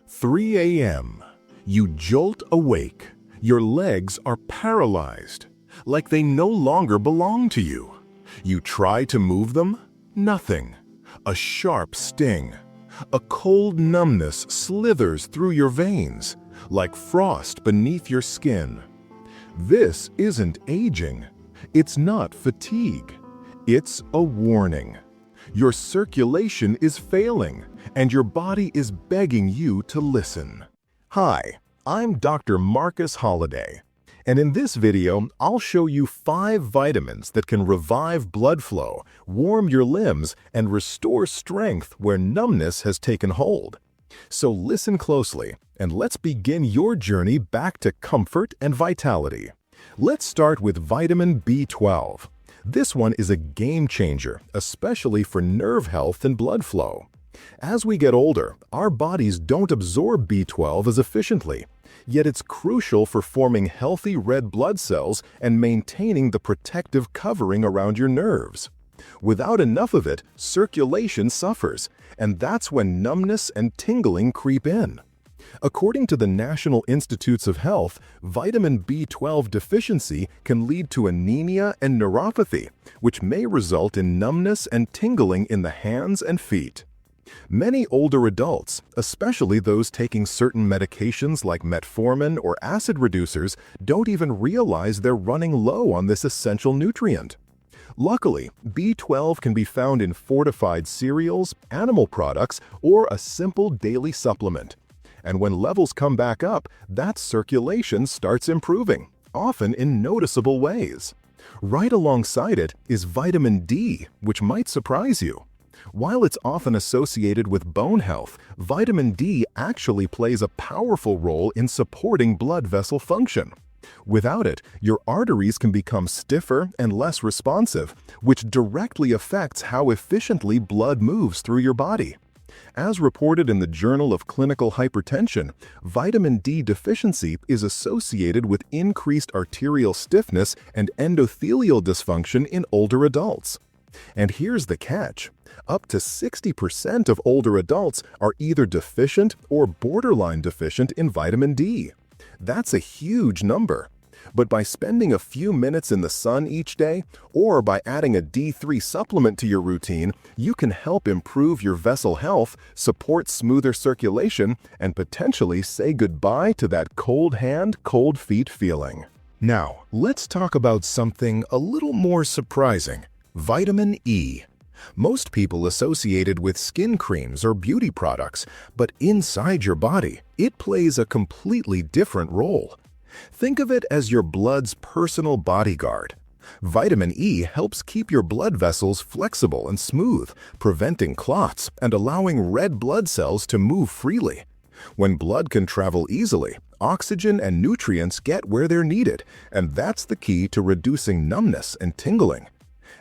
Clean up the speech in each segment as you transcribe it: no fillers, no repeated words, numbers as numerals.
3 a.m. You jolt awake. Your legs are paralyzed, like they no longer belong to you. You try to move them? Nothing. A sharp sting. A cold numbness slithers through your veins, like frost beneath your skin. This isn't aging. It's not fatigue. It's a warning. Your circulation is failing, and your body is begging you to listen. Hi, I'm Dr. Marcus Holliday, and in this video, I'll show you 5 vitamins that can revive blood flow, warm your limbs, and restore strength where numbness has taken hold. So listen closely, and let's begin your journey back to comfort and vitality. Let's start with vitamin B12. This one is a game changer, especially for nerve health and blood flow. As we get older, our bodies don't absorb B12 as efficiently, yet it's crucial for forming healthy red blood cells and maintaining the protective covering around your nerves. Without enough of it, circulation suffers, and that's when numbness and tingling creep in. According to the National Institutes of Health, vitamin B12 deficiency can lead to anemia and neuropathy, which may result in numbness and tingling in the hands and feet. Many older adults, especially those taking certain medications like metformin or acid reducers, don't even realize they're running low on this essential nutrient. Luckily, B12 can be found in fortified cereals, animal products, or a simple daily supplement. And when levels come back up, that circulation starts improving, often in noticeable ways. Right alongside it is vitamin D, which might surprise you. While it's often associated with bone health, vitamin D actually plays a powerful role in supporting blood vessel function. Without it, your arteries can become stiffer and less responsive, which directly affects how efficiently blood moves through your body. As reported in the Journal of Clinical Hypertension, vitamin D deficiency is associated with increased arterial stiffness and endothelial dysfunction in older adults. And here's the catch. Up to 60% of older adults are either deficient or borderline deficient in vitamin D. That's a huge number. But by spending a few minutes in the sun each day, or by adding a D3 supplement to your routine, you can help improve your vessel health, support smoother circulation, and potentially say goodbye to that cold hand, cold feet feeling. Now, let's talk about something a little more surprising: vitamin E. Most people associate it with skin creams or beauty products, but inside your body, it plays a completely different role. Think of it as your blood's personal bodyguard. Vitamin E helps keep your blood vessels flexible and smooth, preventing clots and allowing red blood cells to move freely. When blood can travel easily, oxygen and nutrients get where they're needed, and that's the key to reducing numbness and tingling.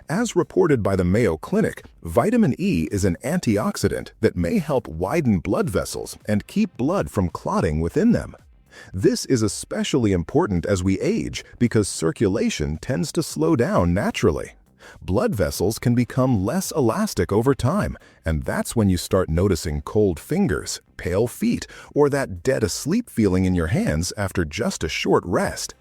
As reported by the Mayo Clinic, vitamin E is an antioxidant that may help widen blood vessels and keep blood from clotting within them. This is especially important as we age because circulation tends to slow down naturally. Blood vessels can become less elastic over time, and that's when you start noticing cold fingers, pale feet, or that dead asleep feeling in your hands after just a short rest.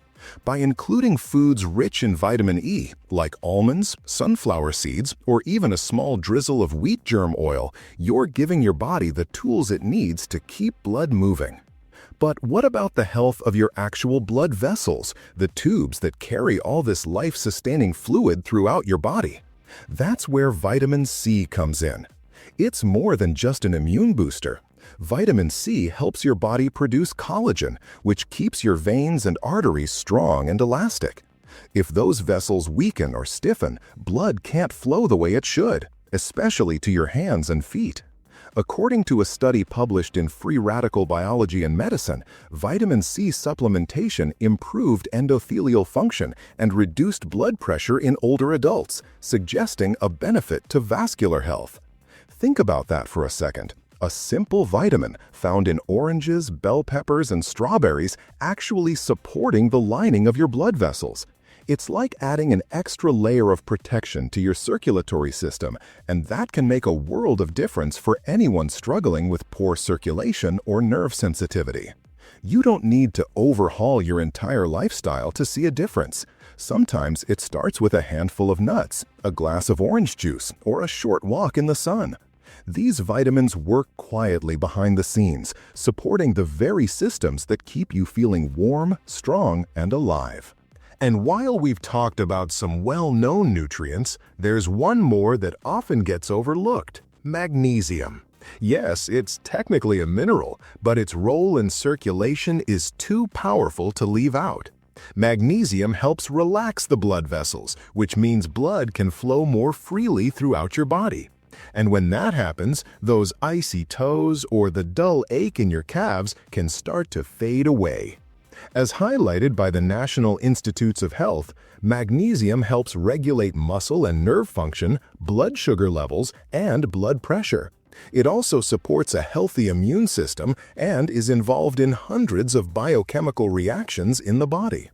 By including foods rich in vitamin E, like almonds, sunflower seeds, or even a small drizzle of wheat germ oil, you're giving your body the tools it needs to keep blood moving. But what about the health of your actual blood vessels, the tubes that carry all this life-sustaining fluid throughout your body? That's where vitamin C comes in. It's more than just an immune booster. Vitamin C helps your body produce collagen, which keeps your veins and arteries strong and elastic. If those vessels weaken or stiffen, blood can't flow the way it should, especially to your hands and feet. According to a study published in Free Radical Biology and Medicine, vitamin C supplementation improved endothelial function and reduced blood pressure in older adults, suggesting a benefit to vascular health. Think about that for a second. A simple vitamin found in oranges, bell peppers, and strawberries actually supporting the lining of your blood vessels. It's like adding an extra layer of protection to your circulatory system, and that can make a world of difference for anyone struggling with poor circulation or nerve sensitivity. You don't need to overhaul your entire lifestyle to see a difference. Sometimes it starts with a handful of nuts, a glass of orange juice, or a short walk in the sun. These vitamins work quietly behind the scenes, supporting the very systems that keep you feeling warm, strong, and alive. And while we've talked about some well-known nutrients, there's one more that often gets overlooked: magnesium. Yes, it's technically a mineral, but its role in circulation is too powerful to leave out. Magnesium helps relax the blood vessels, which means blood can flow more freely throughout your body. And when that happens, those icy toes or the dull ache in your calves can start to fade away. As highlighted by the National Institutes of Health, magnesium helps regulate muscle and nerve function, blood sugar levels, and blood pressure. It also supports a healthy immune system and is involved in hundreds of biochemical reactions in the body.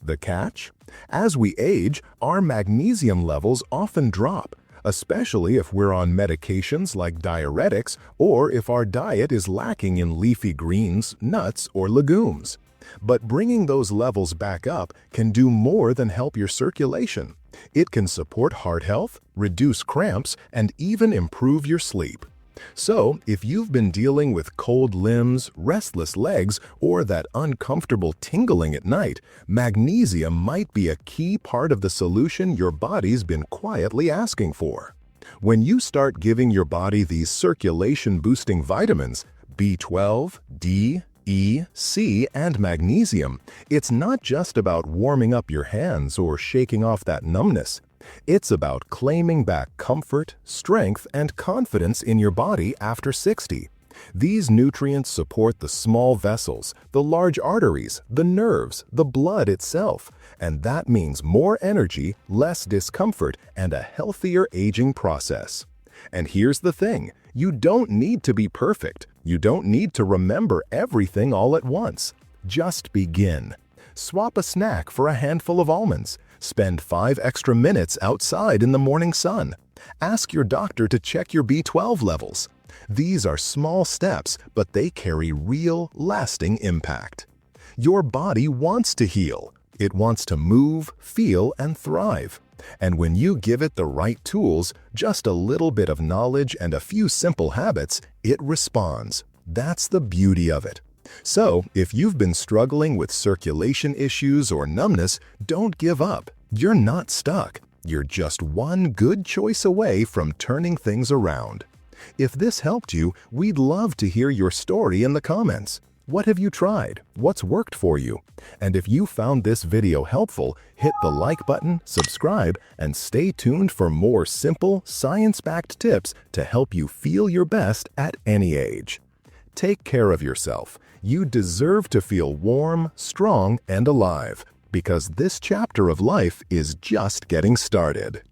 The catch? As we age, our magnesium levels often drop, especially if we're on medications like diuretics or if our diet is lacking in leafy greens, nuts, or legumes. But bringing those levels back up can do more than help your circulation. It can support heart health, reduce cramps, and even improve your sleep. So, if you've been dealing with cold limbs, restless legs, or that uncomfortable tingling at night, magnesium might be a key part of the solution your body's been quietly asking for. When you start giving your body these circulation-boosting vitamins, B12, D, E, C, and magnesium, it's not just about warming up your hands or shaking off that numbness. It's about claiming back comfort, strength, and confidence in your body after 60. These nutrients support the small vessels, the large arteries, the nerves, the blood itself, and that means more energy, less discomfort, and a healthier aging process. And here's the thing, you don't need to be perfect. You don't need to remember everything all at once. Just begin. Swap a snack for a handful of almonds. Spend 5 extra minutes outside in the morning sun. Ask your doctor to check your B12 levels. These are small steps, but they carry real, lasting impact. Your body wants to heal. It wants to move, feel, and thrive. And when you give it the right tools, just a little bit of knowledge and a few simple habits, it responds. That's the beauty of it. So, if you've been struggling with circulation issues or numbness, don't give up. You're not stuck. You're just one good choice away from turning things around. If this helped you, we'd love to hear your story in the comments. What have you tried? What's worked for you? And if you found this video helpful, hit the like button, subscribe, and stay tuned for more simple, science-backed tips to help you feel your best at any age. Take care of yourself. You deserve to feel warm, strong, and alive, because this chapter of life is just getting started.